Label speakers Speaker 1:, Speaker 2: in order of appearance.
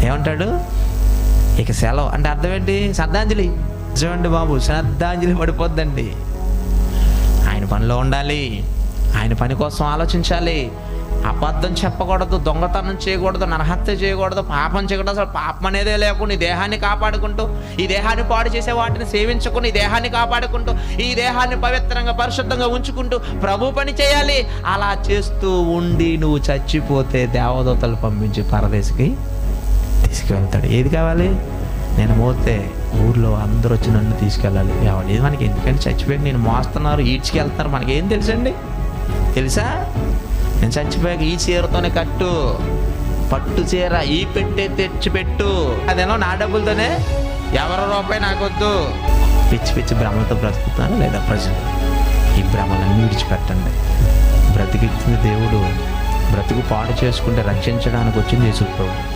Speaker 1: ఏమంటాడు? ఇక సెలవు అంటే అర్థం ఏంటి? శ్రద్ధాంజలి. నిజమండి బాబు, శ్రద్ధాంజలి పడిపోద్దండి. ఆయన పనిలో ఉండాలి, ఆయన పని కోసం ఆలోచించాలి. అబద్ధం చెప్పకూడదు, దొంగతనం చేయకూడదు, నరహత్య చేయకూడదు, పాపం చేయకూడదు. అసలు పాపం అనేదే లేకుండా ఈ దేహాన్ని కాపాడుకుంటూ, ఈ దేహాన్ని పాడు చేసే వాటిని సేవించుకుంటూ, ఈ దేహాన్ని కాపాడుకుంటూ, ఈ దేహాన్ని పవిత్రంగా పరిశుద్ధంగా ఉంచుకుంటూ ప్రభు పని చేయాలి. అలా చేస్తూ ఉండి నువ్వు చచ్చిపోతే దేవదూతలు పంపించి పరదేశికి తీసుకువెళ్తాడు. ఏది కావాలి? నేను మోస్తే ఊర్లో అందరూ వచ్చి నన్ను తీసుకెళ్ళాలి. ఇది మనకి ఎందుకంటే చచ్చిపోయాక నేను మోస్తున్నారు, ఈడ్చుకెళ్తున్నారు, మనకేం తెలుసండి? తెలుసా? నేను చచ్చిపోయాక ఈ చీరతోనే కట్టు, పట్టు చీర ఈ పెట్టే తెచ్చిపెట్టు, అదేనో నా డబ్బులతోనే, ఎవరి రూపాయి నాకొద్దు. పిచ్చి పిచ్చి భ్రమలతో బ్రతుకుతాను లేదా ప్రజలు? ఈ భ్రమలన్నీ విడిచిపెట్టండి. బ్రతికించిన దేవుడు బ్రతుకు పాడు చేసుకుంటే రక్షించడానికి వచ్చింది యేసు ప్రభువు.